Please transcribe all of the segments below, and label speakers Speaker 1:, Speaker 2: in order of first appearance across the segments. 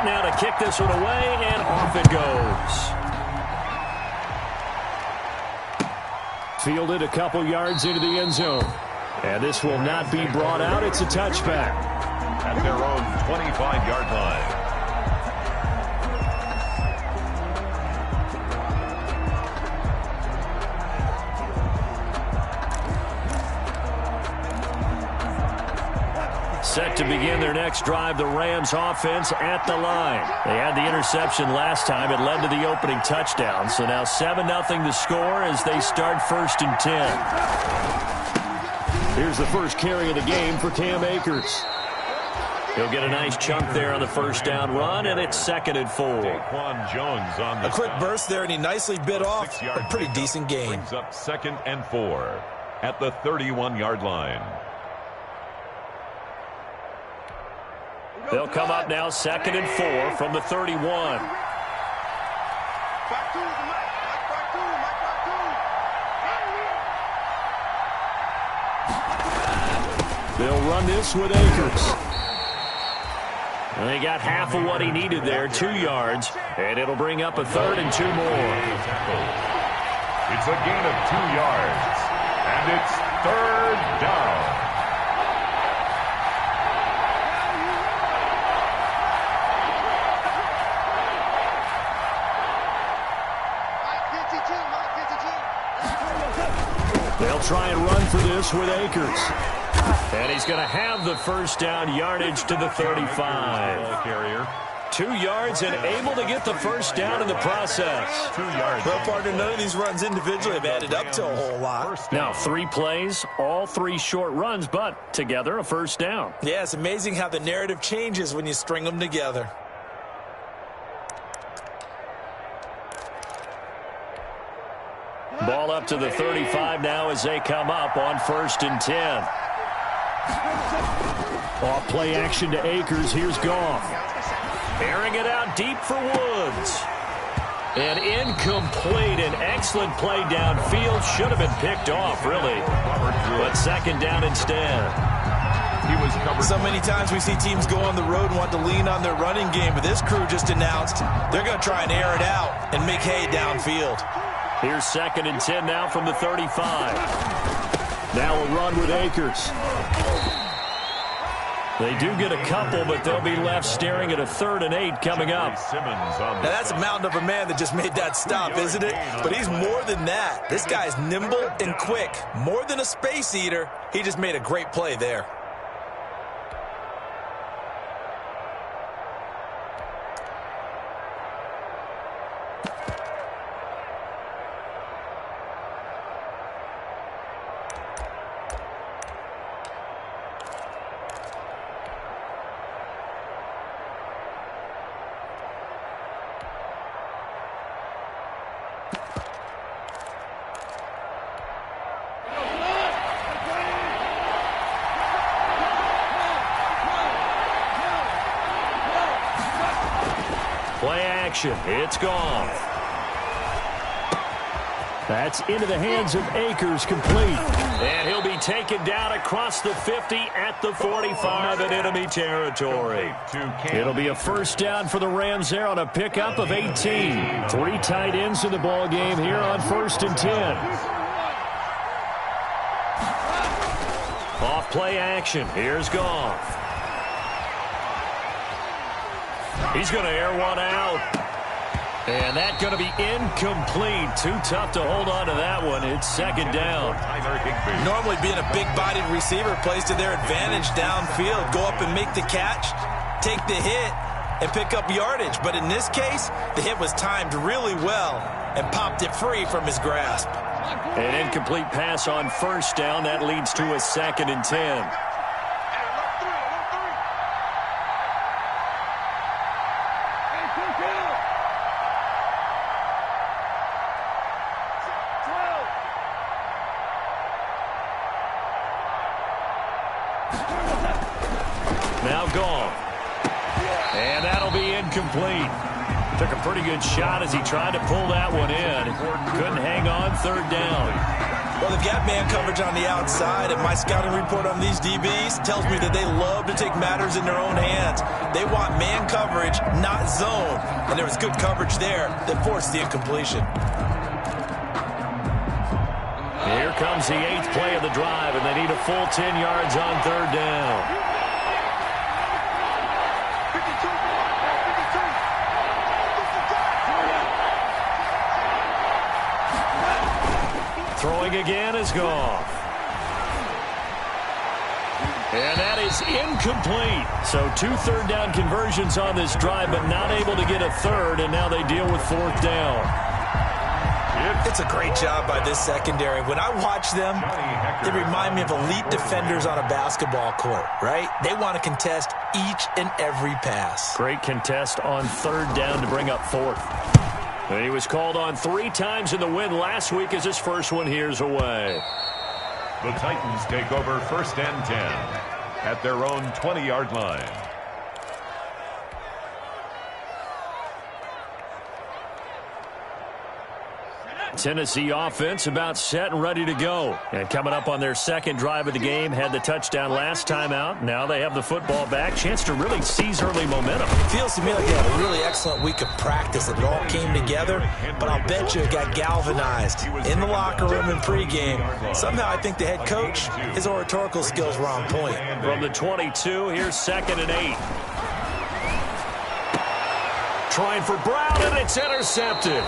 Speaker 1: Set now to kick this one away, and off it goes. Fielded a couple yards into the end zone. And this will not be brought out. It's a touchback.
Speaker 2: At their own 25-yard line.
Speaker 1: Set to begin their next drive, the Rams offense at the line. They had the interception last time. It led to the opening touchdown. So now 7-0 the score as they start 1st and 10. Here's the first carry of the game for Cam Akers. He'll get a nice chunk there on the first down run, and it's 2nd and 4.
Speaker 2: Jones on the
Speaker 3: a quick burst there, and he nicely bit off a pretty decent gain.
Speaker 2: Brings up 2nd and 4 at the 31-yard line.
Speaker 1: They'll come up now 2nd and 4 from the 31. They'll run this with Akers. And they got half of what he needed there, 2 yards, and it'll bring up a 3rd and 2 more.
Speaker 2: It's a gain of 2 yards, and it's 3rd down.
Speaker 1: They'll try and run for this with Akers. And he's going to have the first down, yardage to the 35. 2 yards and able to get the first down in the process.
Speaker 2: 2 yards.
Speaker 3: Well, partner, none of these runs individually have added up to a whole lot.
Speaker 1: Now 3 plays, all 3 short runs, but together a first down.
Speaker 3: Yeah, it's amazing how the narrative changes when you string them together.
Speaker 1: Ball up to the 35 now as they come up on 1st and 10. Off play action to Akers. Here's Goff. Airing it out deep for Woods. And incomplete. An excellent play downfield. Should have been picked off, really. But 2nd down instead.
Speaker 2: He was covered.
Speaker 3: So many times we see teams go on the road and want to lean on their running game, but this crew just announced they're going to try and air it out and make hay downfield.
Speaker 1: Here's 2nd and 10 now from the 35. Now a run with Akers. They do get a couple, but they'll be left staring at a 3rd and 8 coming up.
Speaker 3: Now that's a mountain of a man that just made that stop, isn't it? But he's more than that. This guy's nimble and quick. More than a space eater. He just made a great play there.
Speaker 1: It's gone. That's into the hands of Akers, complete. And he'll be taken down across the 50 at the 45 in enemy territory. It'll be a first down for the Rams there on a pickup of 18. 3 tight ends in the ball game here on 1st and 10. Off play action. Here's Goff. He's going to air one out. And that's going to be incomplete. Too tough to hold on to that one. It's 2nd down.
Speaker 3: Normally being a big-bodied receiver plays to their advantage downfield. Go up and make the catch, take the hit, and pick up yardage. But in this case, the hit was timed really well and popped it free from his grasp.
Speaker 1: An incomplete pass on 1st down. That leads to a 2nd and 10. Now Goff. And that'll be incomplete. Took a pretty good shot as he tried to pull that one in. Couldn't hang on 3rd down.
Speaker 3: Well, they've got man coverage on the outside, and my scouting report on these DBs tells me that they love to take matters in their own hands. They want man coverage, not zone. And there was good coverage there that forced the incompletion.
Speaker 1: Here comes the 8th play of the drive, and they need a full 10 yards on 3rd down. Throwing again is Goff. And that is incomplete. So 2 third-down conversions on this drive, but not able to get a third, and now they deal with 4th down.
Speaker 3: It's a great job by this secondary. When I watch them, they remind me of elite defenders on a basketball court, right? They want to contest each and every pass.
Speaker 1: Great contest on 3rd down to bring up 4th. And he was called on 3 times in the win last week as his first one here's away.
Speaker 2: The Titans take over 1st and 10 at their own 20-yard line.
Speaker 1: Tennessee offense about set and ready to go. And coming up on their 2nd drive of the game, had the touchdown last time out. Now they have the football back. Chance to really seize early momentum.
Speaker 3: It feels to me like they had a really excellent week of practice. It all came together, but I'll bet you it got galvanized in the locker room in pregame. Somehow I think the head coach, his oratorical skills were on point.
Speaker 1: From the 22, here's 2nd and 8. Trying for Brown, and it's intercepted.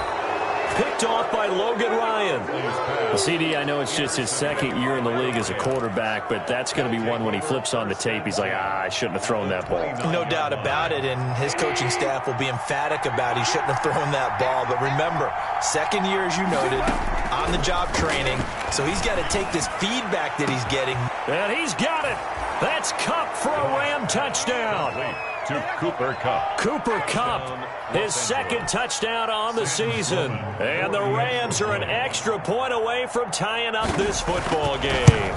Speaker 1: Picked off by Logan Ryan. CD, I know it's just his 2nd year in the league as a quarterback, but that's going to be one when he flips on the tape. He's like, I shouldn't have thrown that ball.
Speaker 3: No doubt about it, and his coaching staff will be emphatic about he shouldn't have thrown that ball. But remember, 2nd year, as you noted, on-the-job training, so he's got to take this feedback that he's getting.
Speaker 1: And he's got it. That's Kupp for a Ram touchdown.
Speaker 2: To Cooper Kupp.
Speaker 1: Cooper Kupp, his 2nd touchdown on the season. And the Rams are an extra point away from tying up this football game.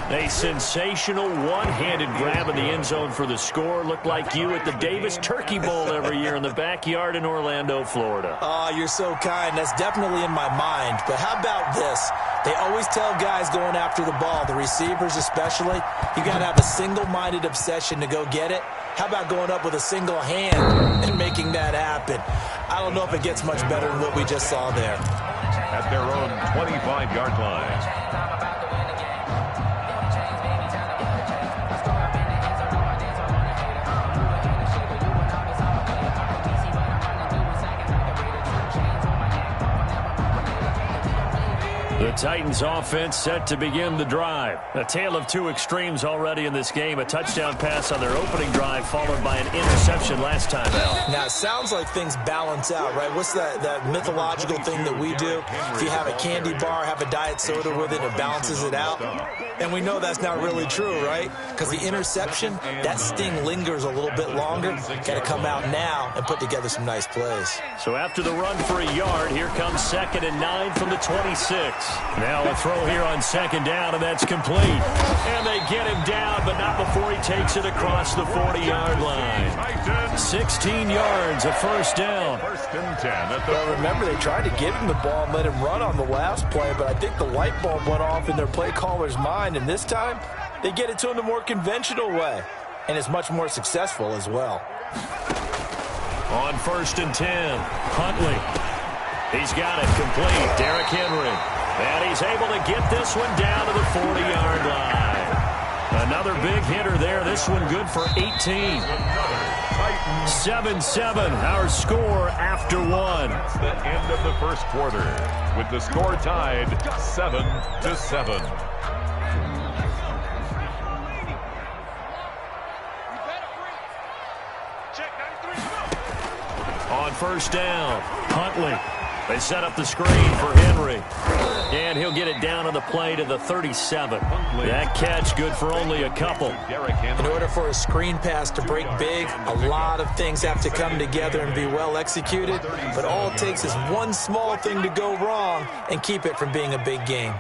Speaker 1: A sensational one-handed grab in the end zone for the score. Looked like you at the Davis Turkey Bowl every year in the backyard in Orlando, Florida.
Speaker 3: Oh, you're so kind. That's definitely in my mind. But how about this? They always tell guys going after the ball, the receivers especially, you got to have a single-minded obsession to go get it. How about going up with a single hand and making that happen? I don't know if it gets much better than what we just saw there.
Speaker 2: At their own 25-yard line.
Speaker 1: The Titans offense set to begin the drive. A tale of 2 extremes already in this game. A touchdown pass on their opening drive followed by an interception last time out.
Speaker 3: Now, it sounds like things balance out, right? What's that mythological thing that we do? If you have a candy bar, have a diet soda with it, it balances it out. And we know that's not really true, right? Because the interception, that sting lingers a little bit longer. Got to come out now and put together some nice plays.
Speaker 1: So after the run for a yard, here comes 2nd and 9 from the 26. Now a throw here on 2nd down, and that's complete. And they get him down, but not before he takes it across the 40-yard line. 16 yards, a 1st down.
Speaker 2: 1st and 10.
Speaker 3: Well, remember, they tried to give him the ball and let him run on the last play, but I think the light bulb went off in their play caller's mind, and this time they get it to him the more conventional way, and it's much more successful as well.
Speaker 1: On 1st and 10, Huntley. He's got it complete. Derrick Henry. And he's able to get this one down to the 40-yard line. Another big hitter there. This one good for 18. 7-7, our score after 1.
Speaker 2: The end of the 1st quarter, with the score tied 7-7.
Speaker 1: On 1st down, Huntley. They set up the screen for Henry. And he'll get it down on the play to the 37. That catch good for only a couple.
Speaker 3: In order for a screen pass to break big, a lot of things have to come together and be well executed. But all it takes is one small thing to go wrong and keep it from being a big game.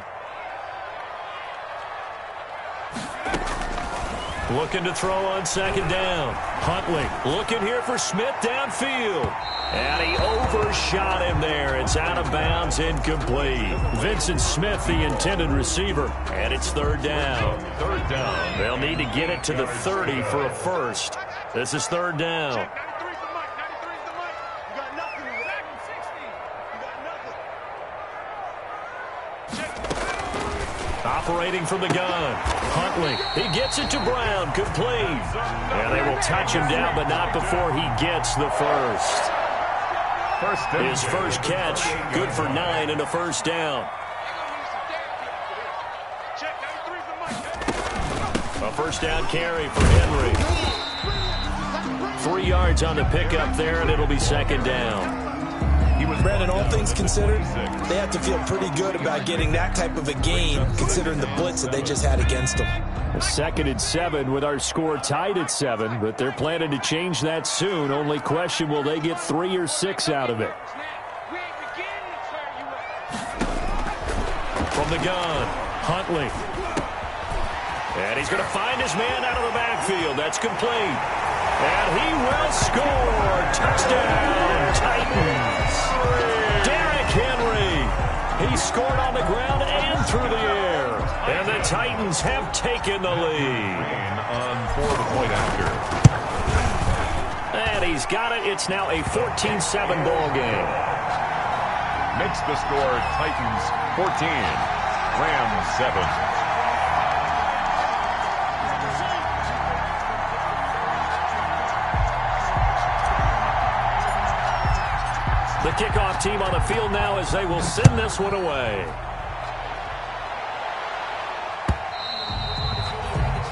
Speaker 1: Looking to throw on second down. Huntley looking here for Smith downfield. And he overshot him there. It's out of bounds, incomplete. Vincent Smith, the intended receiver. And it's third down.
Speaker 2: Third down.
Speaker 1: They'll need to get it to the 30 for a first. This is third down. Operating from the gun. Huntley, he gets it to Brown, complete. And they will touch him down, but not before he gets the first. His first catch, good for 9 and a first down. A first down carry for Henry. 3 yards on the pickup there, and it'll be second down.
Speaker 3: Brandon, all things considered, they have to feel pretty good about getting that type of a gain, considering the blitz that they just had against them.
Speaker 1: A 2nd and 7 with our score tied at 7, but they're planning to change that soon. Only question, will they get 3 or 6 out of it? From the gun, Huntley. And he's going to find his man out of the backfield. That's complete. And he will score. Touchdown, Titans. Derrick Henry. He scored on the ground and through the air. And the Titans have taken the lead.
Speaker 2: On for the point after.
Speaker 1: And he's got it. It's now a 14-7 ball game.
Speaker 2: Makes the score Titans 14, Rams 7.
Speaker 1: The kickoff team on the field now as they will send this one away.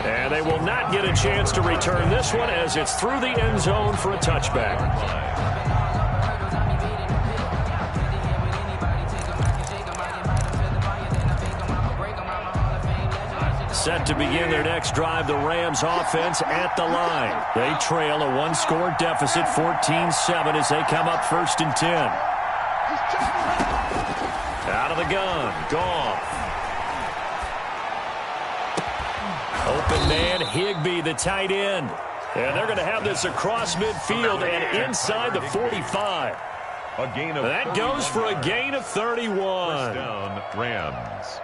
Speaker 1: And they will not get a chance to return this one as it's through the end zone for a touchback. Set to begin their next drive, the Rams offense at the line. They trail a 1-score deficit, 14-7, as they come up 1st and 10. Out of the gun, Goff. Open man, Higbee, the tight end. And they're going to have this across midfield and inside the 45.
Speaker 2: A gain of
Speaker 1: that goes for a gain of 31.
Speaker 2: First down, Rams.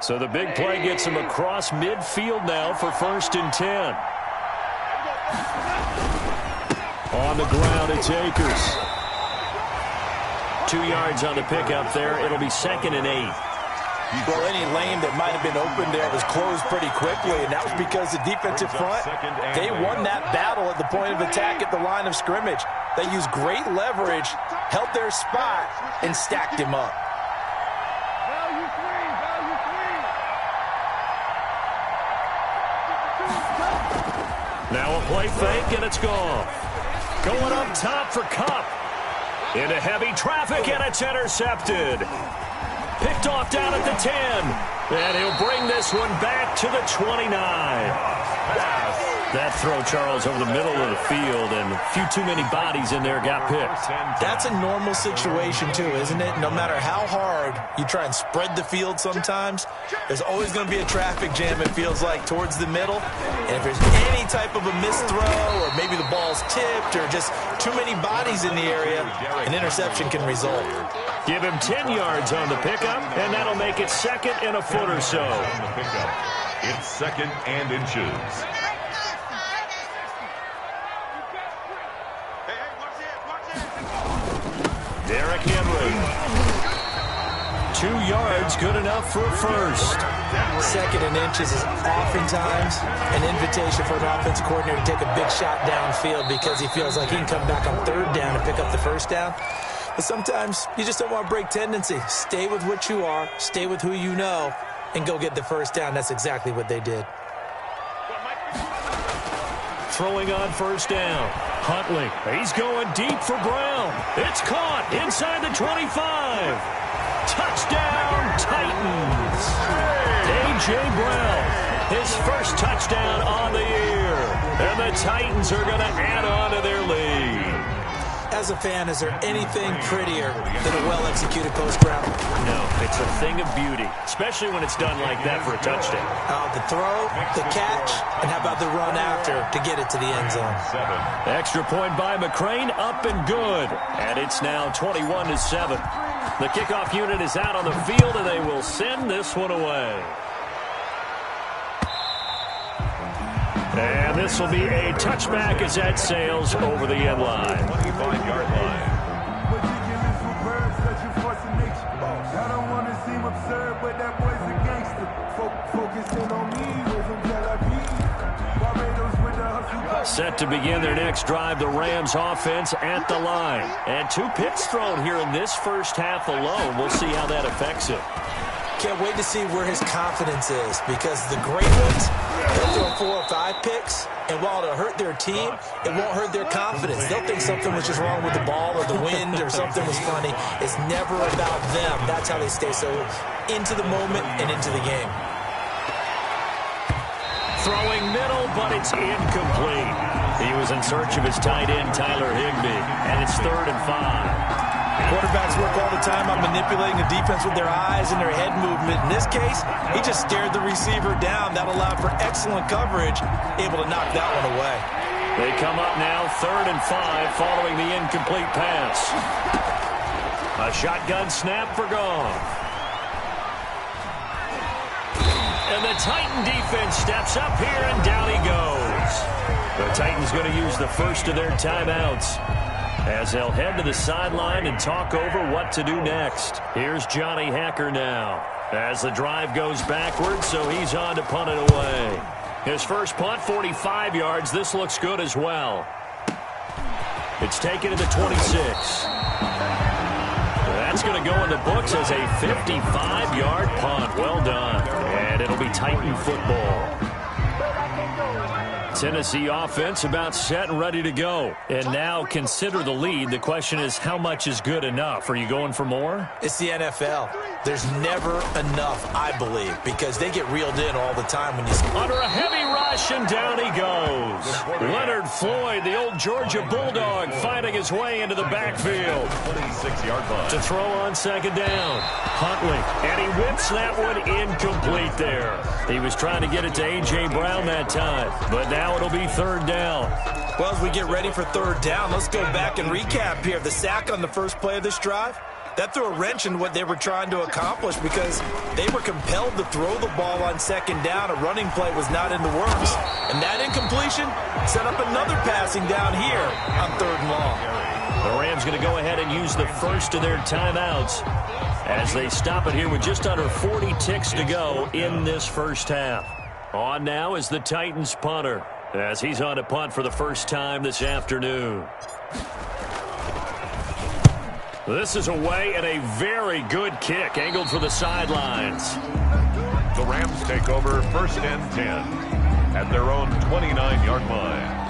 Speaker 1: So the big play gets him across midfield now for 1st and 10. On the ground, it's Akers. 2 yards on the pickup there. It'll be 2nd and 8.
Speaker 3: Well, any lane that might have been open there was closed pretty quickly, and that was because the defensive front, they won that battle at the point of attack at the line of scrimmage. They used great leverage, held their spot, and stacked him up.
Speaker 1: Now a play fake, and it's gone. Going up top for Kupp. Into heavy traffic, and it's intercepted. Picked off down at the 10. And he'll bring this one back to the 29. That throw, Charles, over the middle of the field, and a few too many bodies in there got picked.
Speaker 3: That's a normal situation, too, isn't it? No matter how hard you try and spread the field sometimes, there's always going to be a traffic jam, it feels like, towards the middle. And if there's any type of a missed throw, or maybe the ball's tipped, or just too many bodies in the area, an interception can result.
Speaker 1: Give him 10 yards on the pickup, and that'll make it 2nd and a foot or so.
Speaker 2: It's 2nd and inches.
Speaker 1: Derrick Henry. 2 yards, good enough for a first.
Speaker 3: 2nd and inches is oftentimes an invitation for an offensive coordinator to take a big shot downfield because he feels like he can come back on 3rd down and pick up the first down. But sometimes you just don't want to break tendency. Stay with what you are, stay with who you know, and go get the first down. That's exactly what they did.
Speaker 1: Throwing on 1st down. Huntley, he's going deep for Brown. It's caught inside the 25. Touchdown, Titans. A.J. Brown, his first touchdown on the year. And the Titans are going to add on to their lead.
Speaker 3: As a fan, is there anything prettier than a well-executed post route?
Speaker 1: No, it's a thing of beauty, especially when it's done like that for a touchdown.
Speaker 3: The throw, the catch, and how about the run after to get it to the end zone?
Speaker 1: Extra point by McCrane, up and good. And it's now 21-7. The kickoff unit is out on the field, and they will send this one away. And this will be a touchback as that sails over the end line.
Speaker 2: 25-yard line.
Speaker 4: I don't want to seem absurd, but that boy's a gangster. Focusing on me,
Speaker 1: set to begin their next drive, the Rams offense at the line. And 2 picks thrown here in this first half alone. We'll see how that affects him.
Speaker 3: Can't wait to see where his confidence is, because the great ones, they'll throw 4 or 5 picks, and while it'll hurt their team, it won't hurt their confidence. They'll think something was just wrong with the ball or the wind or something was funny. It's never about them. That's how they stay so into the moment and into the game.
Speaker 1: Throwing middle, but it's incomplete. He was in search of his tight end, Tyler Higbee, and it's 3rd and 5.
Speaker 3: Quarterbacks work all the time on manipulating the defense with their eyes and their head movement. In this case, he just stared the receiver down. That allowed for excellent coverage, able to knock that one away.
Speaker 1: They come up now 3rd and 5 following the incomplete pass. A shotgun snap for Goff. And the Titan defense steps up here, and down he goes. The Titans going to use the first of their timeouts as they'll head to the sideline and talk over what to do next. Here's Johnny Hacker now as the drive goes backwards, so he's on to punt it away. His first punt, 45 yards. This looks good as well. It's taken to the 26. That's going to go in the books as a 55-yard punt. Well done. And it'll be Titan football. Tennessee offense about set and ready to go. And now consider the lead. The question is, how much is good enough? Are you going for more?
Speaker 3: It's the NFL. There's never enough, I believe, because they get reeled in all the time when you...
Speaker 1: Under a heavy rush, and down he goes. Leonard Floyd, the old Georgia Bulldog, finding his way into the backfield.
Speaker 2: 26-yard line.
Speaker 1: To throw on 2nd down. Huntley, and he whips that one incomplete there. He was trying to get it to A.J. Brown that time, but now it'll be 3rd down.
Speaker 3: Well, as we get ready for 3rd down, let's go back and recap here. The sack on the first play of this drive, that threw a wrench in what they were trying to accomplish because they were compelled to throw the ball on 2nd down. A running play was not in the works. And that incompletion set up another passing down here on 3rd and long.
Speaker 1: The Rams going to go ahead and use the first of their timeouts as they stop it here with just under 40 ticks to go in this first half. On now is the Titans punter as he's on a punt for the first time this afternoon. This is away, and a very good kick angled for the sidelines.
Speaker 2: The Rams take over 1st and 10 at their own 29-yard line.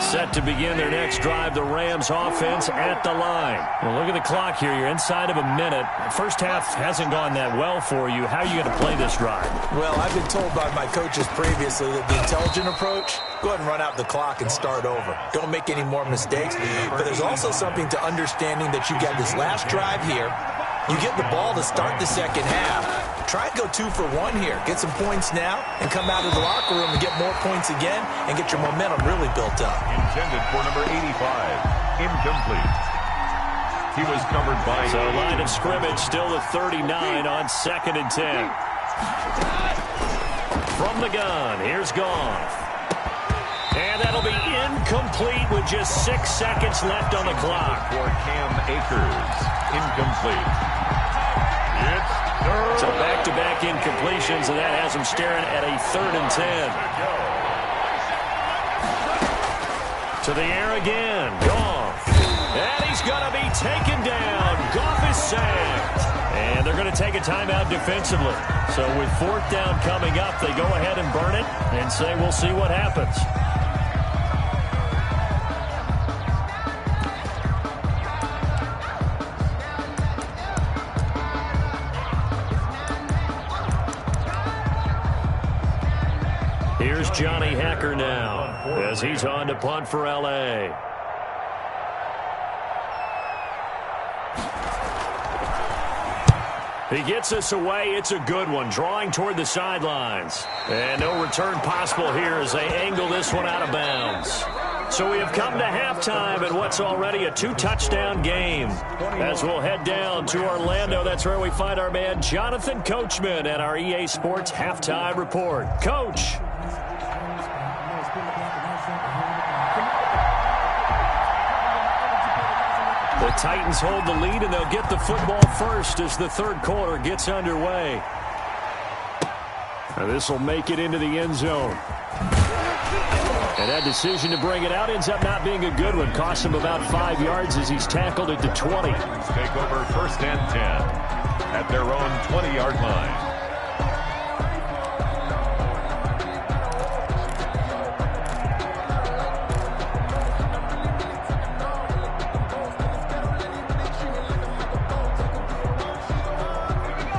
Speaker 1: Set to begin their next drive, the Rams offense at the line. Well, look at the clock here. You're inside of a minute. The first half hasn't gone that well for you. How are you going to play this drive?
Speaker 3: Well, I've been told by my coaches previously that the intelligent approach, go ahead and run out the clock and start over. Don't make any more mistakes. But there's also something to understanding that you got this last drive here. You get the ball to start the second half. Try and go 2 for 1 here. Get some points now and come out of the locker room and get more points again and get your momentum really built up.
Speaker 2: Intended for number 85. Incomplete. He was covered by...
Speaker 1: So line of scrimmage still at 39 on 2nd and 10. From the gun, here's Goff. And that'll be incomplete with just 6 seconds left on the clock.
Speaker 2: For Cam Akers. Incomplete. It's
Speaker 1: So back-to-back incompletions, and that has him staring at a 3rd and 10. To the air again. Goff. And he's going to be taken down. Goff is sacked. And they're going to take a timeout defensively. So with 4th down coming up, they go ahead and burn it and say, we'll see what happens. Here's Johnny Hacker now as he's on to punt for L.A. He gets us away. It's a good one, drawing toward the sidelines. And no return possible here as they angle this one out of bounds. So we have come to halftime in what's already a 2-touchdown game. As we'll head down to Orlando, that's where we find our man Jonathan Coachman at our EA Sports Halftime Report. Coach. The Titans hold the lead, and they'll get the football first as the third quarter gets underway. Now this will make it into the end zone. And that decision to bring it out ends up not being a good one. Cost him about 5 yards as he's tackled at the 20.
Speaker 2: Take over 1st and 10 at their own 20-yard line.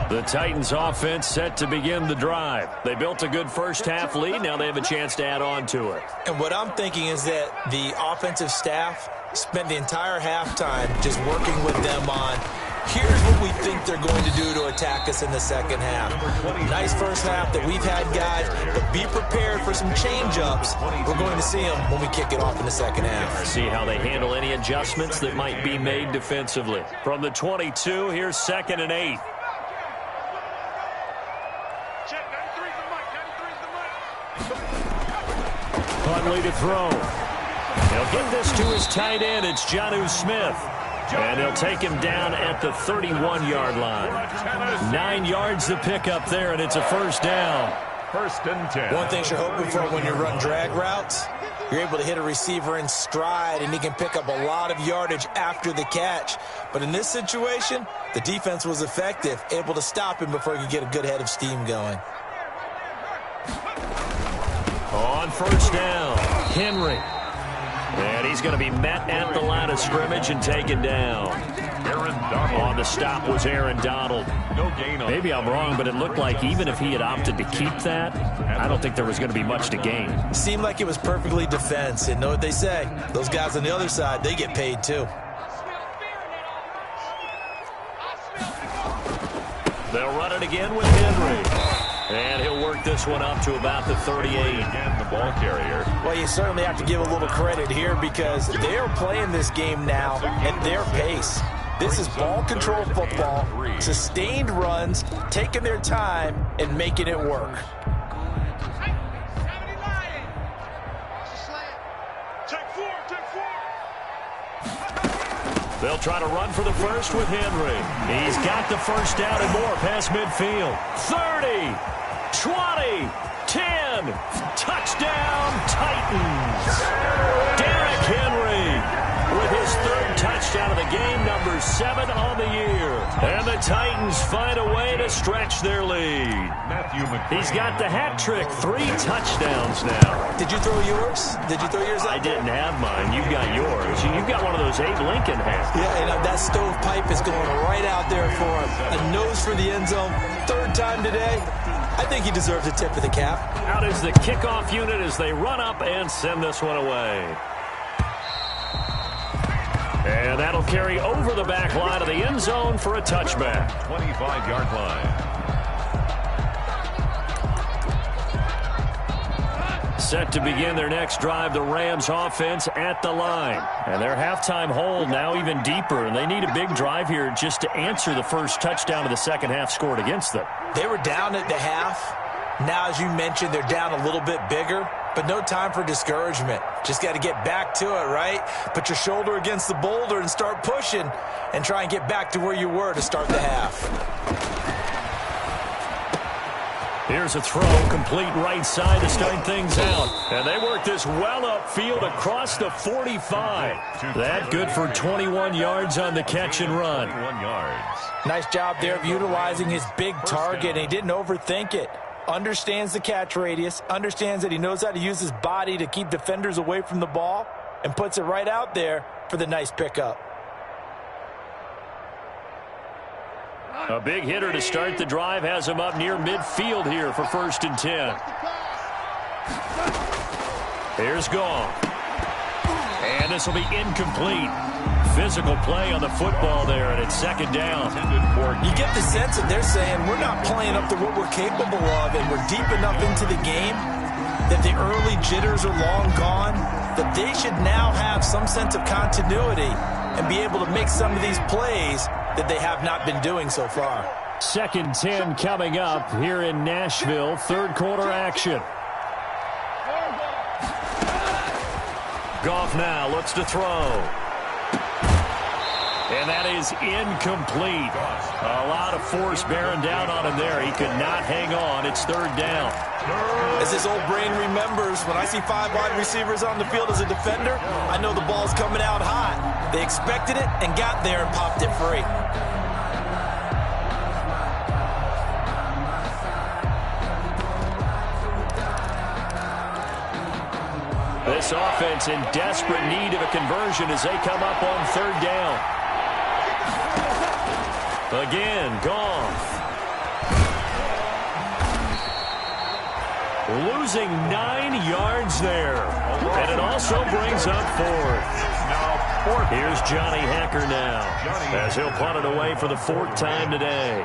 Speaker 1: The Titans offense set to begin the drive. They built a good first-half lead. Now they have a chance to add on to it.
Speaker 3: And what I'm thinking is that the offensive staff spent the entire halftime just working with them on, here's what we think they're going to do to attack us in the second half. Nice first half that we've had, guys, but be prepared for some change-ups. We're going to see them when we kick it off in the second half.
Speaker 1: See how they handle any adjustments that might be made defensively. From the 22, here's 2nd and 8. Huntley to throw. He'll get this to his tight end. It's Jonnu Smith. And they'll take him down at the 31-yard line. 9 yards to pick up there, and it's a first down.
Speaker 2: 1st and 10.
Speaker 3: One thing you're hoping for when you run drag routes, you're able to hit a receiver in stride, and he can pick up a lot of yardage after the catch. But in this situation, the defense was effective, able to stop him before he could get a good head of steam going.
Speaker 1: On first down, Henry. And he's going to be met at the line of scrimmage and taken down.
Speaker 2: Aaron Donald.
Speaker 1: On the stop was Aaron Donald.
Speaker 2: No gain on.
Speaker 1: Maybe I'm wrong, but it looked like even if he had opted to keep that, I don't think there was going to be much to gain.
Speaker 3: Seemed like it was perfectly defense. And know what they say? Those guys on the other side, they get paid too.
Speaker 1: They'll run it again with Henry. And he'll work this one up to about the 38.
Speaker 2: Again, the ball carrier.
Speaker 3: Well, you certainly have to give a little credit here because they're playing this game now at their pace. This is ball control football, sustained runs, taking their time, and making it work.
Speaker 1: They'll try to run for the first with Henry. He's got the first down and more past midfield. 30, 20, 10, touchdown Titans. Derrick Henry with his 3rd touchdown of the game, number 7 on the year. And the Titans find a way to stretch their lead. He's got the hat trick, 3 touchdowns now.
Speaker 3: Did you throw yours? Did you throw yours out?
Speaker 1: I didn't have mine. You've got yours. You've got one of those Abe Lincoln hats.
Speaker 3: Yeah, and that stovepipe is going right out there for him. A nose for the end zone. 3rd time today. I think he deserves a tip of the cap.
Speaker 1: Out is the kickoff unit as they run up and send this one away. And that'll carry over the back line of the end zone for a touchback.
Speaker 2: 25-yard line.
Speaker 1: Set to begin their next drive, the Rams offense at the line. And their halftime hold now even deeper, and they need a big drive here just to answer the first touchdown of the second half scored against them.
Speaker 3: They were down at the half. Now, as you mentioned, they're down a little bit bigger, but no time for discouragement. Just got to get back to it, right? Put your shoulder against the boulder and start pushing and try and get back to where you were to start the half.
Speaker 1: Here's a throw, complete right side to start things out. And they work this well upfield across the 45. That good for 21 yards on the catch and run.
Speaker 2: 21 yards.
Speaker 3: Nice job there of utilizing his big target, and he didn't overthink it. Understands the catch radius, understands that he knows how to use his body to keep defenders away from the ball, and puts it right out there for the nice pickup.
Speaker 1: A big hitter to start the drive has him up near midfield here for 1st and 10. Here's Gong. And this will be incomplete. physical play on the football there, and it's second down.
Speaker 3: You get the sense that they're saying we're not playing up to what we're capable of, and we're deep enough into the game that the early jitters are long gone, that they should now have some sense of continuity and be able to make some of these plays that they have not been doing so far.
Speaker 1: 2nd and 10 coming up here in Nashville. Third quarter action. Goff now looks to throw. And that is incomplete. A lot of force bearing down on him there. He could not hang on. It's third down.
Speaker 3: As his old brain remembers, when I see 5 wide receivers on the field as a defender, I know the ball's coming out hot. They expected it and got there and popped it free.
Speaker 1: This offense in desperate need of a conversion as they come up on third down. Again, Goff. Losing 9 yards there. And it also brings up fourth. Here's Johnny Hacker now as he'll punt it away for the 4th time today.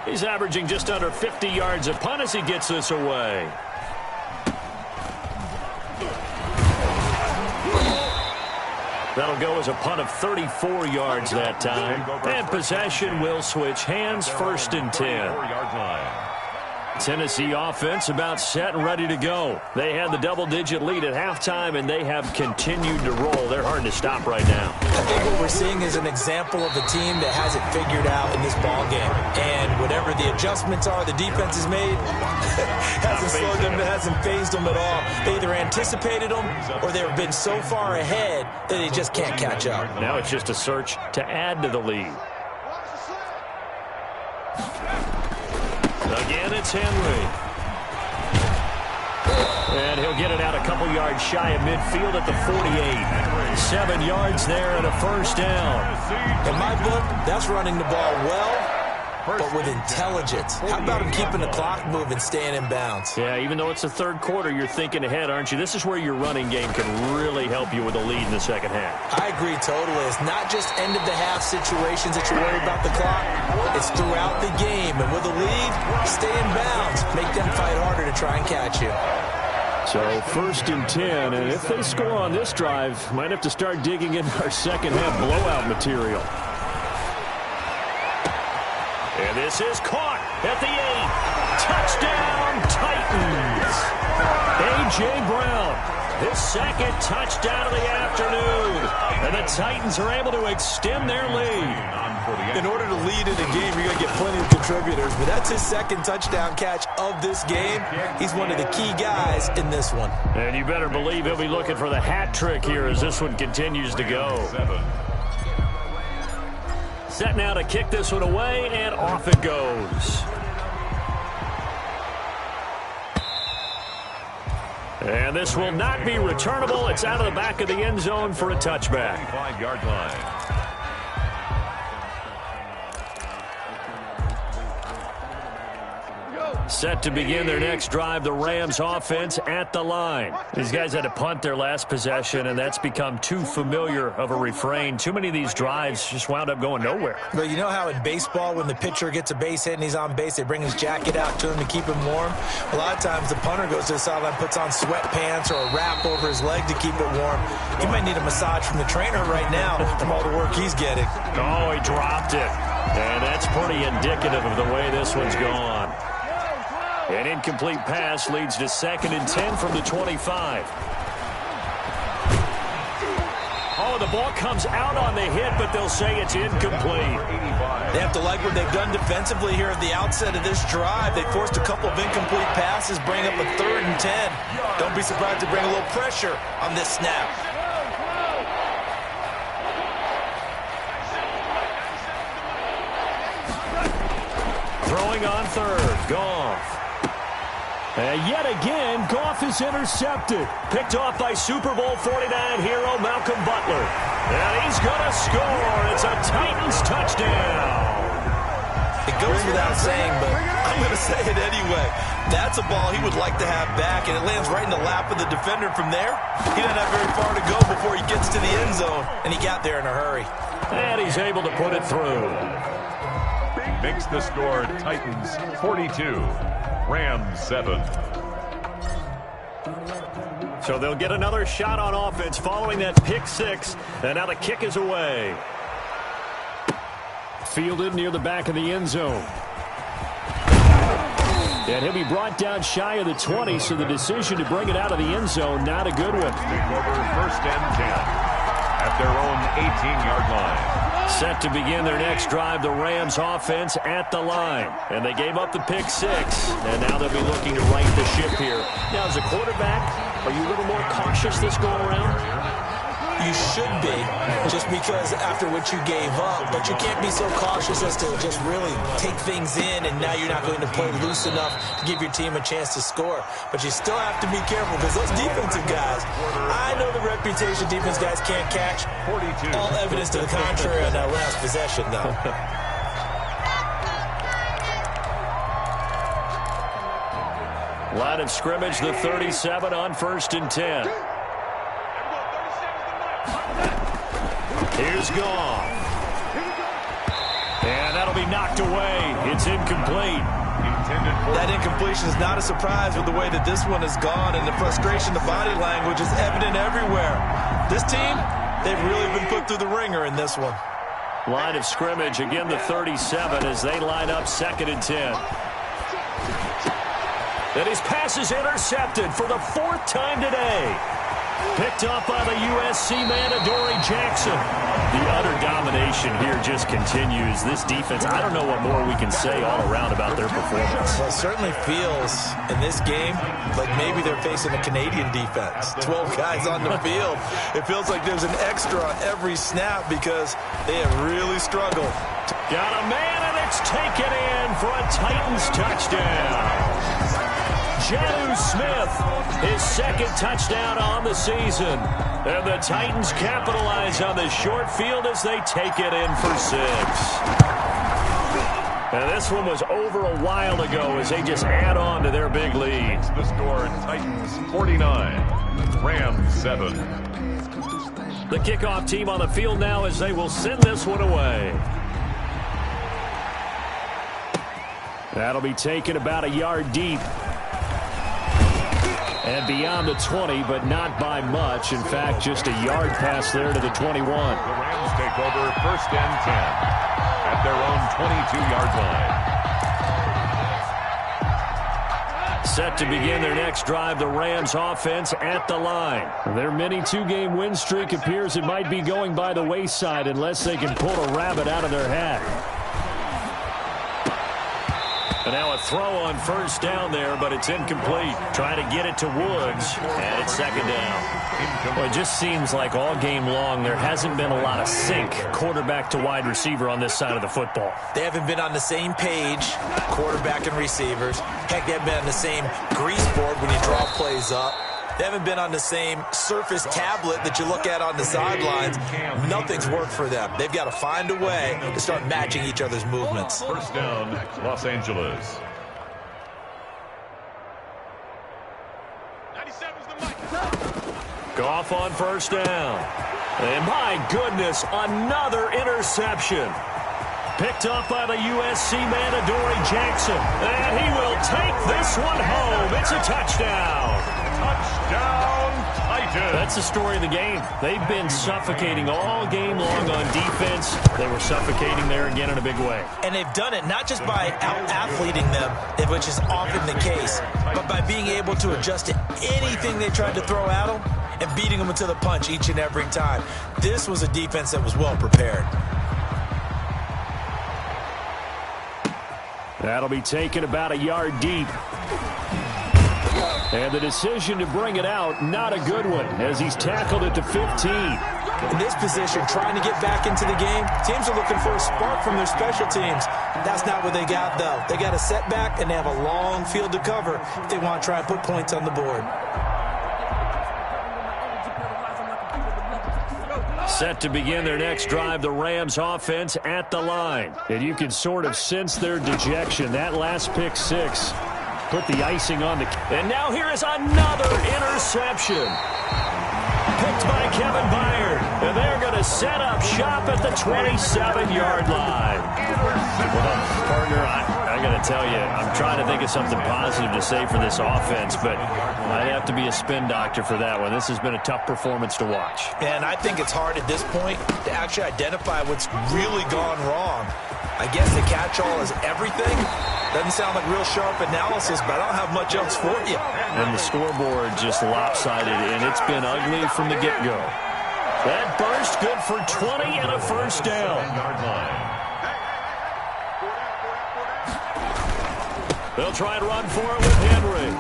Speaker 1: He's averaging just under 50 yards a punt as he gets this away. That'll go as a punt of 34 yards that time. And possession will switch hands, 1st and 10. Tennessee offense about set and ready to go. They had the double-digit lead at halftime, and they have continued to roll. They're hard to stop right now.
Speaker 3: I think what we're seeing is an example of a team that has it figured out in this ballgame. And whatever the adjustments are the defense has made, hasn't slowed them, hasn't phased them at all. They either anticipated them or they've been so far ahead that they just can't catch up.
Speaker 1: Now it's just a search to add to the lead. Again, it's Henry. And he'll get it out a couple yards shy of midfield at the 48. 7 yards there and a 1st down.
Speaker 3: In my book, that's running the ball well, but with intelligence. How about him keeping the clock moving, staying in bounds?
Speaker 1: Yeah, even though it's the 3rd quarter, you're thinking ahead, aren't you? This is where your running game can really help you with a lead in the 2nd half.
Speaker 3: I agree totally. It's not just end-of-the-half situations that you worry about the clock. It's throughout the game. And with a lead, stay in bounds. Make them fight harder to try and catch you.
Speaker 1: So 1st and 10, and if they score on this drive, might have to start digging into our 2nd half blowout material. And this is caught at the 8. Touchdown, Titans. A.J. Brown, his 2nd touchdown of the afternoon. And the Titans are able to extend their lead.
Speaker 3: In order to lead in a game, you're going to get plenty of contributors. But that's his 2nd touchdown catch of this game. He's one of the key guys in this one.
Speaker 1: And you better believe he'll be looking for the hat trick here as this one continues to go. Set now to kick this one away, and off it goes. And this will not be returnable. It's out of the back of the end zone for a touchback.
Speaker 2: 5-yard line.
Speaker 1: Set to begin their next drive, the Rams offense at the line. These guys had to punt their last possession, and that's become too familiar of a refrain. Too many of these drives just wound up going nowhere.
Speaker 3: Well, you know how in baseball, when the pitcher gets a base hit and he's on base, they bring his jacket out to him to keep him warm? A lot of times the punter goes to the sideline, puts on sweatpants or a wrap over his leg to keep it warm. He might need a massage from the trainer right now from all the work he's getting.
Speaker 1: Oh, he dropped it. And that's pretty indicative of the way this one's gone. An incomplete pass leads to 2nd and 10 from the 25. Oh, the ball comes out on the hit, but they'll say it's incomplete.
Speaker 3: They have to like what they've done defensively here at the outset of this drive. They forced a couple of incomplete passes, bring up a 3rd and 10. Don't be surprised to bring a little pressure on this snap.
Speaker 1: Throwing on 3rd, Goff. And yet again, Goff is intercepted. Picked off by Super Bowl 49 hero Malcolm Butler. And he's going to score. It's a Titans touchdown.
Speaker 3: It goes without saying, but I'm I'm going to say it anyway. That's a ball he would like to have back, and it lands right in the lap of the defender from there. He doesn't have very far to go before he gets to the end zone, and he got there in a hurry.
Speaker 1: And he's able to put it through.
Speaker 2: Makes the score Titans 42, Rams 7.
Speaker 1: So they'll get another shot on offense following that pick six, and now the kick is away. Fielded near the back of the end zone. And he'll be brought down shy of the 20, so the decision to bring it out of the end zone, not a good one.
Speaker 2: Take over 1st and 10 at their own 18-yard line.
Speaker 1: Set to begin their next drive, the Rams offense at the line. And they gave up the pick six, and now they'll be looking to right the ship here. Now, as a quarterback, are you a little more cautious this go around?
Speaker 3: You should be, just because after what you gave up, but you can't be so cautious as to just really take things in, and now you're not going to play loose enough to give your team a chance to score. But you still have to be careful, because those defensive guys, I know the reputation defense guys can't catch. All evidence to the contrary on that last possession, though.
Speaker 1: Line of scrimmage, the 37 on 1st and 10. Here's Goff. And that'll be knocked away. It's incomplete.
Speaker 3: That incompletion is not a surprise with the way that this one has gone, and the frustration, the body language is evident everywhere. This team, they've really been put through the ringer in this one.
Speaker 1: Line of scrimmage, again the 37 as they line up 2nd and 10. And his pass is intercepted for the 4th time today. Picked up by the USC man, Adoree Jackson. The utter domination here just continues. This defense, I don't know what more we can say all around about their performance.
Speaker 3: Well, it certainly feels in this game like maybe they're facing a Canadian defense. 12 guys on the field. It feels like there's an extra on every snap because they have really struggled.
Speaker 1: Got a man, and it's taken in for a Titans touchdown. Jonnu Smith, his 2nd touchdown on the season. And the Titans capitalize on this short field as they take it in for 6. And this one was over a while ago as they just add on to their big lead.
Speaker 2: The score, Titans 49, Rams 7.
Speaker 1: The kickoff team on the field now as they will send this one away. That'll be taken about a yard deep. And beyond the 20, but not by much. In fact, just a yard pass there to the 21.
Speaker 2: The Rams take over 1st and 10 at their own 22-yard line.
Speaker 1: Set to begin their next drive, the Rams offense at the line. Their mini 2-game win streak appears it might be going by the wayside unless they can pull a rabbit out of their hat. And now a throw on 1st down there, but it's incomplete. Trying to get it to Woods, and it's 2nd down. Well, it just seems like all game long there hasn't been a lot of sync quarterback to wide receiver on this side of the football.
Speaker 3: They haven't been on the same page, quarterback and receivers. Heck, they haven't been on the same grease board when you draw plays up. They haven't been on the same surface tablet that you look at on the sidelines. Nothing's worked for them. They've got to find a way to start matching each other's movements.
Speaker 2: 1st down, Los Angeles.
Speaker 1: Goff on 1st down. And my goodness, another interception. Picked up by the USC man, Adoree Jackson. And he will take this one home. It's a touchdown.
Speaker 2: Touchdown, Titans.
Speaker 1: That's the story of the game. They've been suffocating all game long on defense. They were suffocating there again in a big way.
Speaker 3: And they've done it not just by out-athleting them, which is often the case, but by being able to adjust to anything they tried to throw at them and beating them to the punch each and every time. This was a defense that was well prepared.
Speaker 1: That'll be taken about a yard deep. And the decision to bring it out, not a good one, as he's tackled at the 15.
Speaker 3: In this position, trying to get back into the game, teams are looking for a spark from their special teams. That's not what they got, though. They got a setback, and they have a long field to cover if they want to try and put points on the board.
Speaker 1: Set to begin their next drive, the Rams offense at the line. And you can sort of sense their dejection. That last pick six put the icing on the... And now here is another interception. Picked by Kevin Byard. And they're going to set up shop at the 27-yard line. Well, partner, I got to tell you, I'm trying to think of something positive to say for this offense, but I'd have to be a spin doctor for that one. This has been a tough performance to watch.
Speaker 3: And I think it's hard at this point to actually identify what's really gone wrong. I guess the catch-all is everything. Doesn't sound like real sharp analysis, but I don't have much else for you.
Speaker 1: And the scoreboard just lopsided, and it's been ugly from the get-go. That burst good for 20 and a first down. They'll try and run for it with Henry.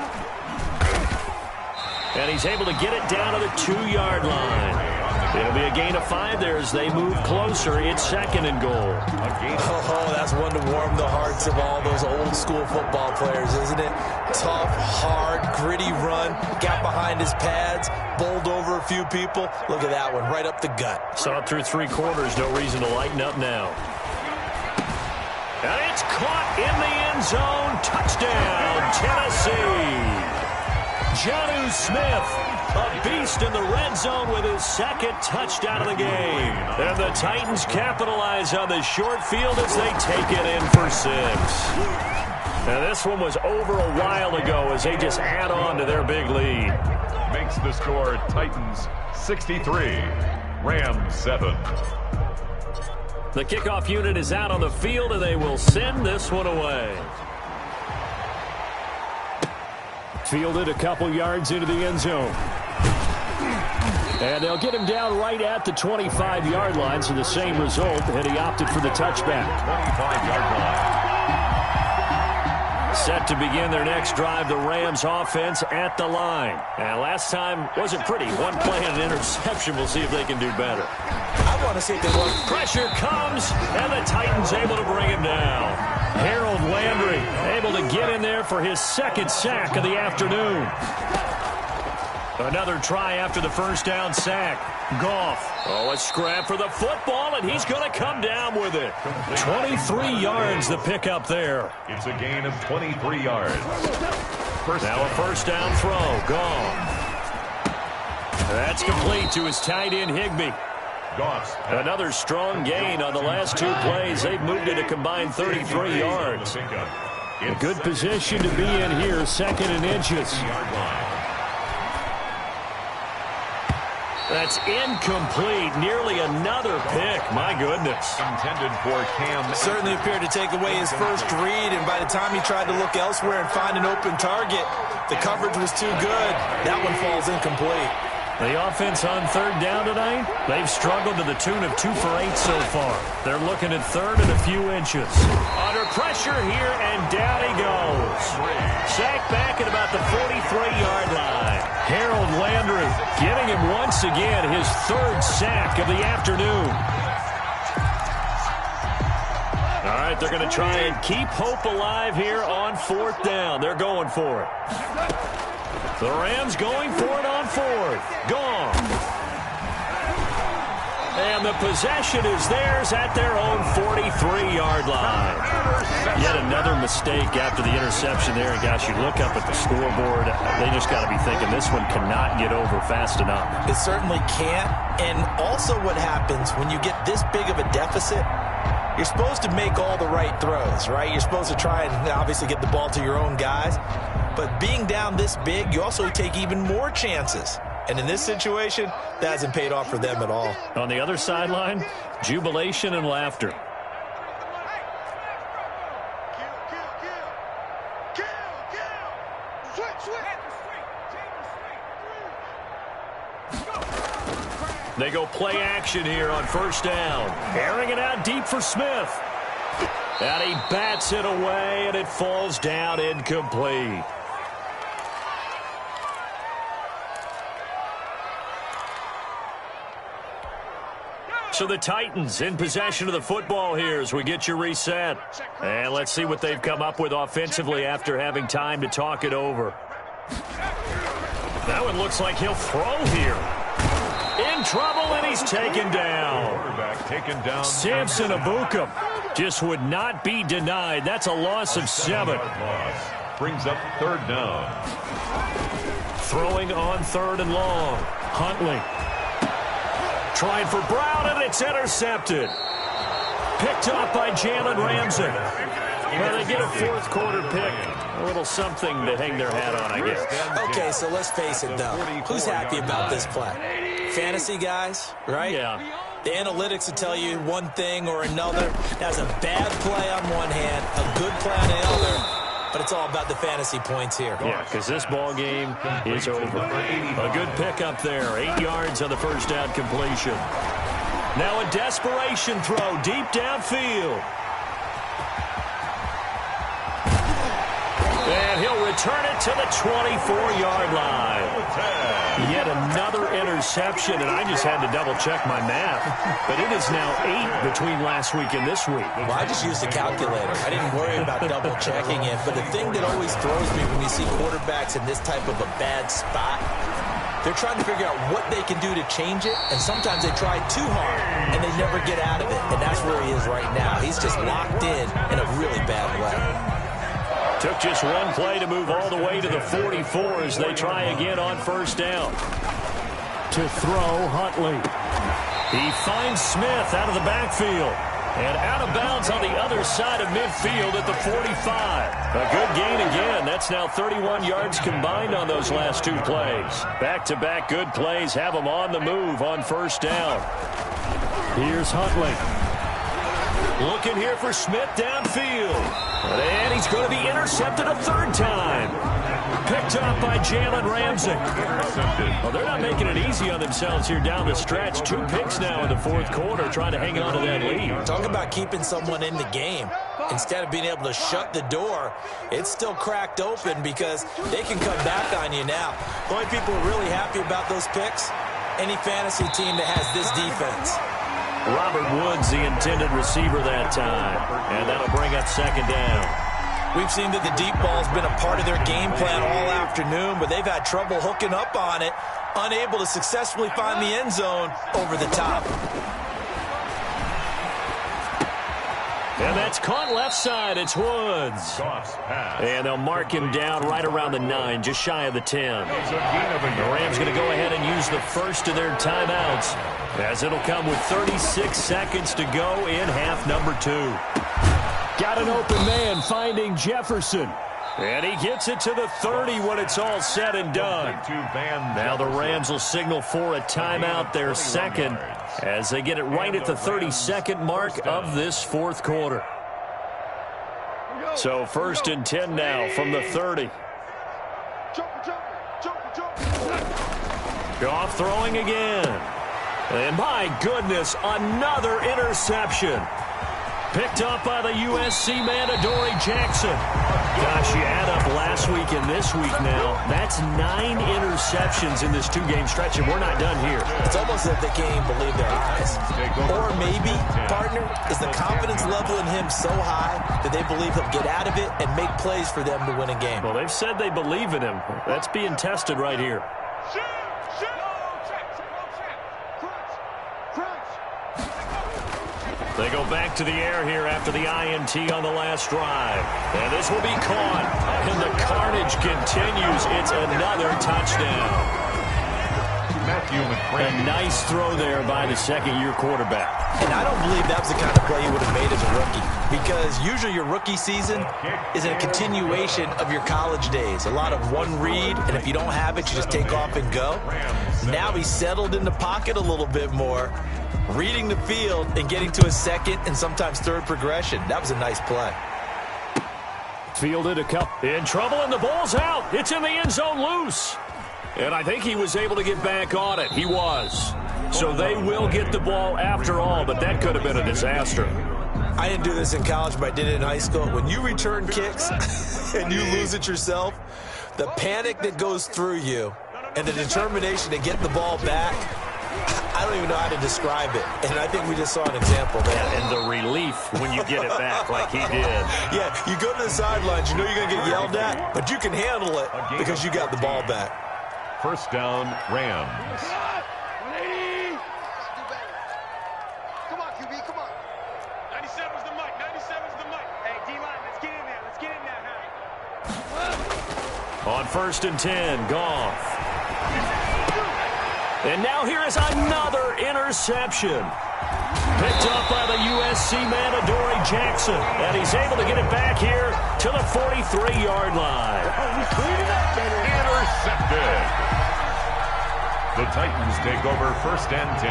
Speaker 1: And he's able to get it down to the 2-yard line. It'll be a gain of 5 there as they move closer. It's second and goal.
Speaker 3: Oh, that's one to warm the hearts of all those old-school football players, isn't it? Tough, hard, gritty run. Got behind his pads, bowled over a few people. Look at that one, right up the gut.
Speaker 1: Saw it through 3 quarters. No reason to lighten up now. And it's caught in the end zone. Touchdown, Tennessee. Jonnu Smith, a beast in the red zone with his second touchdown of the game. And the Titans capitalize on the short field as they take it in for 6. Now this one was over a while ago as they just add on to their big lead.
Speaker 2: Makes the score Titans 63, Rams 7.
Speaker 1: The kickoff unit is out on the field, and they will send this one away. Fielded a couple yards into the end zone. And they'll get him down right at the 25-yard line, so the same result, and he opted for the touchback.
Speaker 2: 25-yard line.
Speaker 1: Set to begin their next drive, the Rams offense at the line. And last time wasn't pretty. One play and an interception. We'll see if they can do better.
Speaker 3: I want to see if they want.
Speaker 1: Pressure comes, and the Titans able to bring him down. Harold Landry able to get in there for his second sack of the afternoon. Another try after the first down sack. Goff. Oh, a scrap for the football, and he's going to come down with it. 23 yards the pickup there.
Speaker 2: It's a gain of 23 yards.
Speaker 1: Now a first down throw. Goff. That's complete to his tight end, Higbee. Another strong gain on the last 2 plays. They've moved it a combined 33 yards. A good position to be in here, second and inches. That's incomplete. Nearly another pick. My goodness.
Speaker 2: Intended for Cam.
Speaker 3: Certainly appeared to take away his first read, and by the time he tried to look elsewhere and find an open target, the coverage was too good. That one falls incomplete.
Speaker 1: The offense on third down tonight, they've struggled to the tune of 2 for 8 so far. They're looking at third and a few inches. Under pressure here, and down he goes. Sacked back at about the 43-yard line. Harold Landry giving him once again his 3rd sack of the afternoon. All right, they're going to try and keep hope alive here on 4th down. They're going for it. The Rams going for it on 4th. Gone. And the possession is theirs at their own 43-yard line. Yet another mistake after the interception there. And gosh, you look up at the scoreboard, they just got to be thinking this one cannot get over fast enough.
Speaker 3: It certainly can't. And also what happens when you get this big of a deficit, you're supposed to make all the right throws, right? You're supposed to try and obviously get the ball to your own guys. But being down this big, you also take even more chances. And in this situation, that hasn't paid off for them at all.
Speaker 1: On the other sideline, jubilation and laughter. They go play action here on first down. Airing it out deep for Smith. And he bats it away, and it falls down incomplete. So the Titans in possession of the football here as we get you reset. And let's see what they've come up with offensively after having time to talk it over. That one looks like he'll throw here. in trouble, and he's taken down.
Speaker 2: Quarterback taken down.
Speaker 1: Samson Ebukam just would not be denied. That's a loss of 7.
Speaker 2: Brings up 3rd down.
Speaker 1: Throwing on 3rd and long. Huntley. Trying for Brown, and it's intercepted. Picked up by Jalen Ramsey. Well, they get a 4th quarter pick. A little something to hang their hat on, I guess.
Speaker 3: Okay, so let's face it, though. Who's happy about this play? Fantasy guys, right?
Speaker 1: Yeah.
Speaker 3: The analytics will tell you one thing or another. That's a bad play on one hand, a good play on the other. But it's all about the fantasy points here.
Speaker 1: Yeah, because this ball game is over. A good pickup there. 8 yards on the first down completion. Now a desperation throw deep downfield. And he'll return it to the 24-yard line. Yet another interception, and I just had to double-check my math. But it is now 8 between last week and this week.
Speaker 3: Well, I just used a calculator. I didn't worry about double-checking it. But the thing that always throws me when you see quarterbacks in this type of a bad spot, they're trying to figure out what they can do to change it, and sometimes they try too hard, and they never get out of it. And that's where he is right now. He's just locked in a really bad way.
Speaker 1: Took just one play to move all the way to the 44 as they try again on first down. To throw, Huntley. He finds Smith out of the backfield. And out of bounds on the other side of midfield at the 45. A good gain again. That's now 31 yards combined on those last 2 plays. Back-to-back good plays have them on the move on first down. Here's Huntley. Looking here for Smith downfield. And he's going to be intercepted a 3rd time. Picked up by Jalen Ramsey. Well, they're not making it easy on themselves here down the stretch. 2 picks now in the 4th quarter, trying to hang on to that lead.
Speaker 3: Talk about keeping someone in the game. Instead of being able to shut the door, it's still cracked open because they can come back on you now. The only people who are really happy about those picks, any fantasy team that has this defense.
Speaker 1: Robert Woods, the intended receiver that time. And that'll bring up 2nd down.
Speaker 3: We've seen that the deep ball's been a part of their game plan all afternoon, but they've had trouble hooking up on it, unable to successfully find the end zone over the top.
Speaker 1: And that's caught left side. It's Woods. And they'll mark him down right around the 9, just shy of the 10. The Rams going to go ahead and use the first of their timeouts, as it'll come with 36 seconds to go in half number 2. Got an open man finding Jefferson. And he gets it to the 30 when it's all said and done. Now the Rams will signal for a timeout, their 2nd, as they get it right at the 32nd mark of this 4th quarter. So 1st and 10 now from the 30. Goff throwing again. And my goodness, another interception. Picked up by the USC man, Adoree Jackson. Gosh, you add up last week and this week now. That's 9 interceptions in this 2-game stretch, and we're not done here.
Speaker 3: It's almost as if they can't even believe their eyes. Or maybe, partner, is the confidence level in him so high that they believe he'll get out of it and make plays for them to win a game.
Speaker 1: Well, they've said they believe in him. That's being tested right here. They go back to the air here after the INT on the last drive. And this will be caught. And the carnage continues. It's another touchdown. A nice throw there by the 2nd-year quarterback.
Speaker 3: And I don't believe that was the kind of play he would have made as a rookie. Because usually your rookie season is a continuation of your college days. A lot of one read, and if you don't have it, you just take off and go. Now he's settled in the pocket a little bit more, reading the field and getting to a 2nd and sometimes 3rd progression. That was a nice play.
Speaker 1: Fielded a cup. In trouble, and the ball's out. It's in the end zone loose. And I think he was able to get back on it. He was. So they will get the ball after all, but that could have been a disaster.
Speaker 3: I didn't do this in college, but I did it in high school. When you return kicks and you lose it yourself, the panic that goes through you and the determination to get the ball back, I don't even know how to describe it. And I think we just saw an example there.
Speaker 1: Yeah, and the relief when you get it back like he did.
Speaker 3: Yeah, you go to the sidelines, you know you're going to get yelled at, but you can handle it because you got the ball back.
Speaker 2: 1st down, Rams.
Speaker 1: On 1st and 10, Goff. And now here is another interception. Picked up by the USC man, Adoree Jackson. And he's able to get it back here to the 43-yard line.
Speaker 2: Intercepted. The Titans take over 1st and 10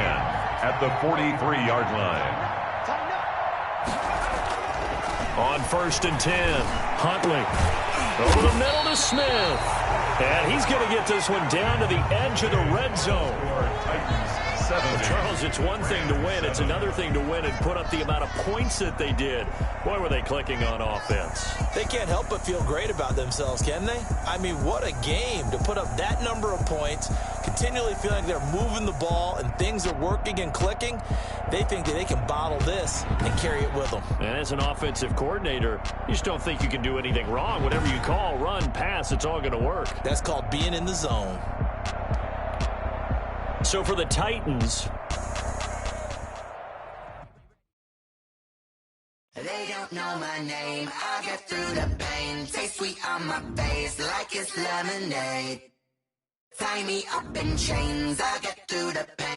Speaker 2: at the 43-yard line.
Speaker 1: On 1st and 10, Huntley. Over the middle to Smith. And he's going to get this one down to the edge of the red zone. Well, Charles, it's one thing to win. It's another thing to win and put up the amount of points that they did. Boy, were they clicking on offense.
Speaker 3: They can't help but feel great about themselves, can they? I mean, what a game to put up that number of points, continually feeling like they're moving the ball and things are working and clicking. They think that they can bottle this and carry it with them.
Speaker 1: And as an offensive coordinator, you just don't think you can do anything wrong. Whatever you call, run, pass, it's all going to work.
Speaker 3: That's called being in the zone.
Speaker 1: So for the Titans,
Speaker 5: they don't know my name. I get through the pain. Taste sweet on my face like it's lemonade. Tie me up in chains. I get through the pain.